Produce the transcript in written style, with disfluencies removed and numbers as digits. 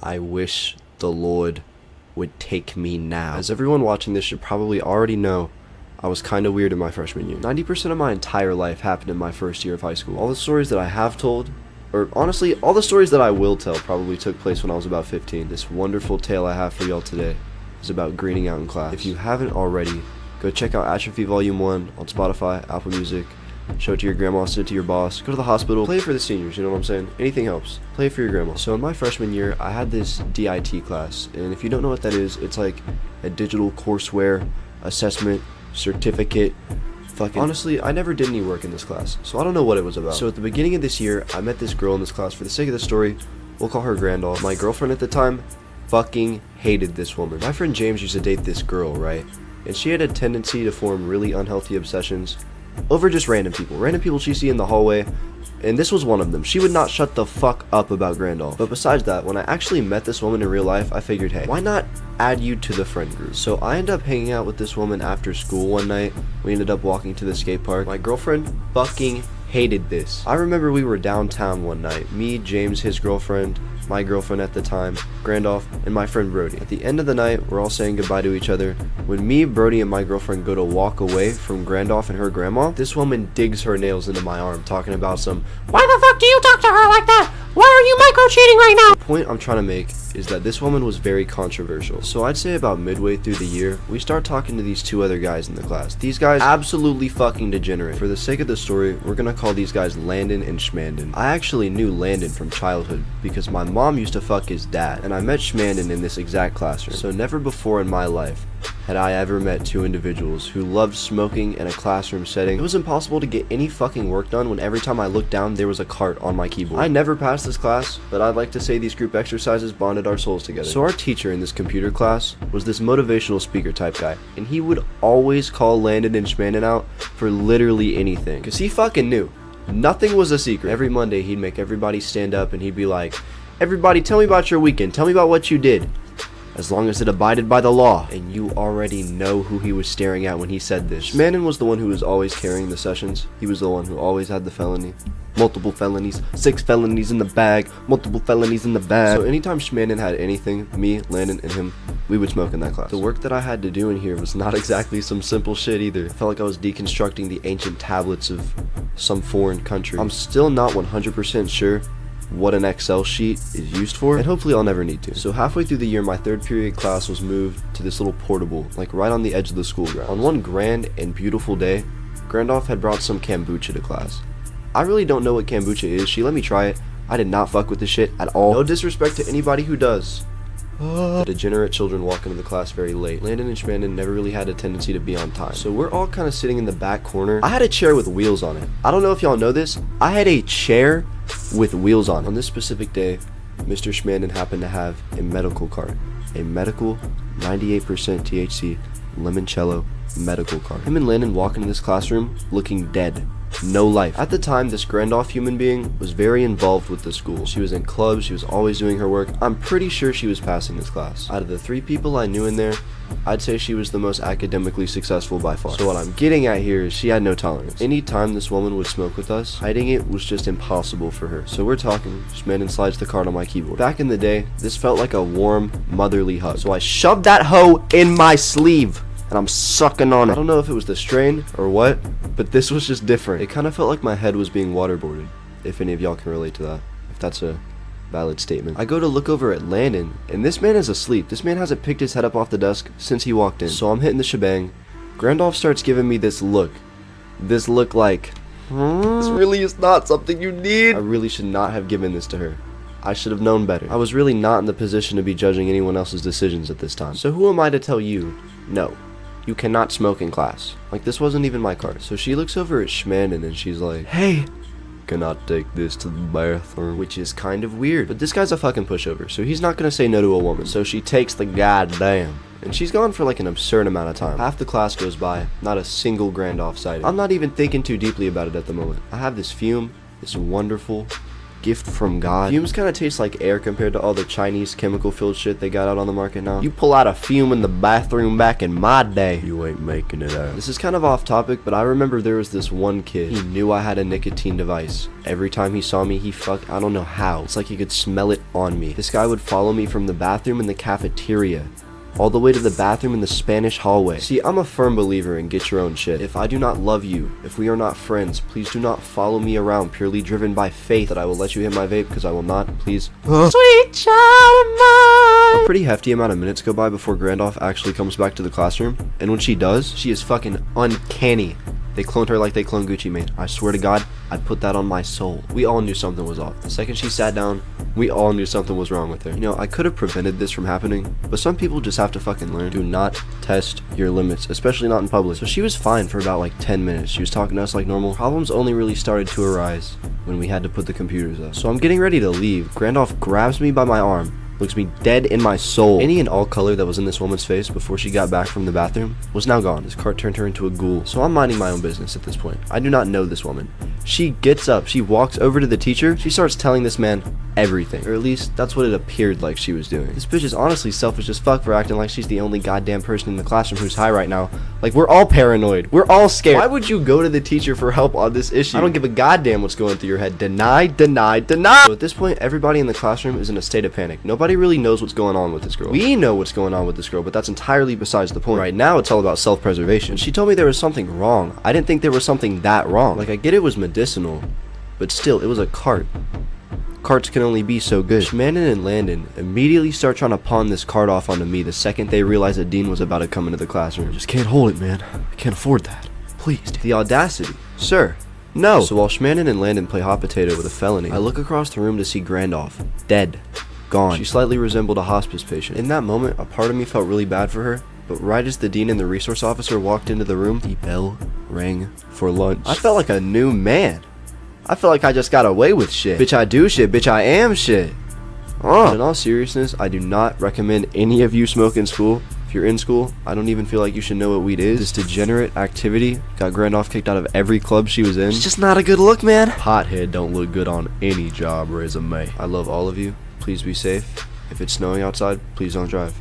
I wish the Lord would take me now. As everyone watching this should probably already know, I was kinda weird in my freshman year. 90% of my entire life happened in my first year of high school. All the stories that I have told, or honestly, all the stories that I will tell probably took place when I was about 15. This wonderful tale I have for y'all today is about greening out in class. If you haven't already, go check out Atrophy Volume 1 on Spotify, Apple Music. Show it to your grandma, send it to your boss, go to the hospital, play it for the seniors, you know what I'm saying? Anything helps. Play it for your grandma. So in my freshman year, I had this DIT class, and if you don't know what that is, it's like a digital courseware, assessment, certificate, honestly, I never did any work in this class, so I don't know what it was about. So at the beginning of this year, I met this girl in this class. For the sake of the story, we'll call her Grandolph. My girlfriend at the time fucking hated this woman. My friend James used to date this girl, right? And she had a tendency to form really unhealthy obsessions over just random people she see in the hallway, and this was one of them. She would not shut the fuck up about Grandolph. But besides that, when I actually met this woman in real life, I figured, hey, why not add you to the friend group? So I ended up hanging out with this woman after school one night. We ended up walking to the skate park. My girlfriend fucking hated this. I remember we were downtown one night, me, James, his girlfriend, my girlfriend at the time, Grandolph, and my friend Brody. At the end of the night, we're all saying goodbye to each other. When me, Brody, and my girlfriend go to walk away from Grandolph and her grandma, this woman digs her nails into my arm, talking about some, why the fuck do you talk to her like that? Why are you micro-cheating right now? The point I'm trying to make is that this woman was very controversial. So I'd say about midway through the year, we start talking to these two other guys in the class. These guys, absolutely fucking degenerate. For the sake of the story, we're gonna call these guys Landon and Schmanden. I actually knew Landon from childhood because my mom used to fuck his dad, and I met Schmanden in this exact classroom. So never before in my life had I ever met two individuals who loved smoking in a classroom setting. It was impossible to get any fucking work done when every time I looked down there was a cart on my keyboard. I never passed this class, but I'd like to say these group exercises bonded our souls together. So our teacher in this computer class was this motivational speaker type guy, and he would always call Landon and Schmanden out for literally anything, because he fucking knew nothing was a secret. Every Monday he'd make everybody stand up and he'd be like, everybody tell me about your weekend, tell me about what you did, as long as it abided by the law. And you already know who he was staring at when he said this. Schmanden was the one who was always carrying the sessions. He was the one who always had the felony. Multiple felonies, 6 felonies in the bag, multiple felonies in the bag. So anytime Schmanden had anything, me, Landon, and him, we would smoke in that class. The work that I had to do in here was not exactly some simple shit either. I felt like I was deconstructing the ancient tablets of some foreign country. I'm still not 100% sure what an Excel sheet is used for, and hopefully I'll never need to. So halfway through the year, my third period class was moved to this little portable, like right on the edge of the school ground. On one grand and beautiful day, Grandolph had brought some kombucha to class. I really don't know what kombucha is. She let me try it. I did not fuck with this shit at all. No disrespect to anybody who does. The degenerate children walk into the class very late. Landon and Schmanden never really had a tendency to be on time. So we're all kind of sitting in the back corner. I had a chair with wheels on it. I don't know if y'all know this. I had a chair with wheels on. On this specific day, Mr. Schmanden happened to have a medical cart. A medical 98% THC limoncello medical cart. Him and Landon walk into this classroom looking dead. No life. At the time, this Grandolph human being was very involved with the school. She was in clubs, she was always doing her work. I'm pretty sure she was passing this class. Out of the 3 people I knew in there, I'd say she was the most academically successful by far. So what I'm getting at here is she had no tolerance. Anytime this woman would smoke with us, hiding it was just impossible for her. So we're talking, Schmanden slides the card on my keyboard. Back in the day, this felt like a warm, motherly hug. So I shoved that hoe in my sleeve, and I'm sucking on it. I don't know if it was the strain or what, but this was just different. It kind of felt like my head was being waterboarded, if any of y'all can relate to that, if that's a valid statement. I go to look over at Landon, and this man is asleep. This man hasn't picked his head up off the desk since he walked in. So I'm hitting the shebang. Grandolph starts giving me this look. This look like, this really is not something you need. I really should not have given this to her. I should have known better. I was really not in the position to be judging anyone else's decisions at this time. So who am I to tell you, no, you cannot smoke in class? Like, this wasn't even my card. So she looks over at Schmanden and she's like, hey, cannot take this to the bathroom, which is kind of weird. But this guy's a fucking pushover, so he's not gonna say no to a woman. So she takes the goddamn, and she's gone for like an absurd amount of time. Half the class goes by, not a single Grandolph sighting. I'm not even thinking too deeply about it at the moment. I have this fume, this wonderful, gift from God. Fumes kind of taste like air compared to all the Chinese chemical-filled shit they got out on the market now. You pull out a fume in the bathroom back in my day, you ain't making it out. This is kind of off topic, but I remember there was this one kid. He knew I had a nicotine device. Every time he saw me, I don't know how. It's like he could smell it on me. This guy would follow me from the bathroom in the cafeteria all the way to the bathroom in the Spanish hallway. See, I'm a firm believer in get your own shit. If I do not love you, if we are not friends, please do not follow me around purely driven by faith that I will let you hit my vape, because I will not, please. Sweet child of mine! A pretty hefty amount of minutes go by before Grandoff actually comes back to the classroom, and when she does, she is fucking uncanny. They cloned her like they cloned Gucci Mane. I swear to God, I put that on my soul. We all knew something was off. The second she sat down, we all knew something was wrong with her. You know, I could have prevented this from happening, but some people just have to fucking learn. Do not test your limits, especially not in public. So she was fine for about like 10 minutes. She was talking to us like normal. Problems only really started to arise when we had to put the computers up. So I'm getting ready to leave. Grandoff grabs me by my arm, looks me dead in my soul. Any and all color that was in this woman's face before she got back from the bathroom was now gone. This cart turned her into a ghoul. So I'm minding my own business at this point. I do not know this woman. She gets up, she walks over to the teacher, she starts telling this man everything. Or at least, that's what it appeared like she was doing. This bitch is honestly selfish as fuck for acting like she's the only goddamn person in the classroom who's high right now. Like, we're all paranoid. We're all scared. Why would you go to the teacher for help on this issue? I don't give a goddamn what's going through your head. Deny, deny, deny! So at this point, everybody in the classroom is in a state of panic. Nobody really knows what's going on with this girl. We know what's going on with this girl, but that's entirely besides the point. Right now, it's all about self-preservation. She told me there was something wrong. I didn't think there was something that wrong. Like, I get it was medicinal, but still, it was a cart. Carts can only be so good. Shannon and Landon immediately start trying to pawn this cart off onto me the second they realize that Dean was about to come into the classroom. Just can't hold it, man. I can't afford that. Please. The audacity. Sir. No. So while Shannon and Landon play hot potato with a felony, I look across the room to see Grandoff. Dead. Gone. She slightly resembled a hospice patient. In that moment, a part of me felt really bad for her, but right as the dean and the resource officer walked into the room, the bell rang for lunch. I felt like a new man. I feel like I just got away with shit. Bitch, I do shit. Bitch, I am shit. But in all seriousness, I do not recommend any of you smoke in school. If you're in school, I don't even feel like you should know what weed is. This degenerate activity got Grandoff kicked out of every club she was in. It's just not a good look, man. Pothead don't look good on any job resume. I love all of you. Please be safe. If it's snowing outside, please don't drive.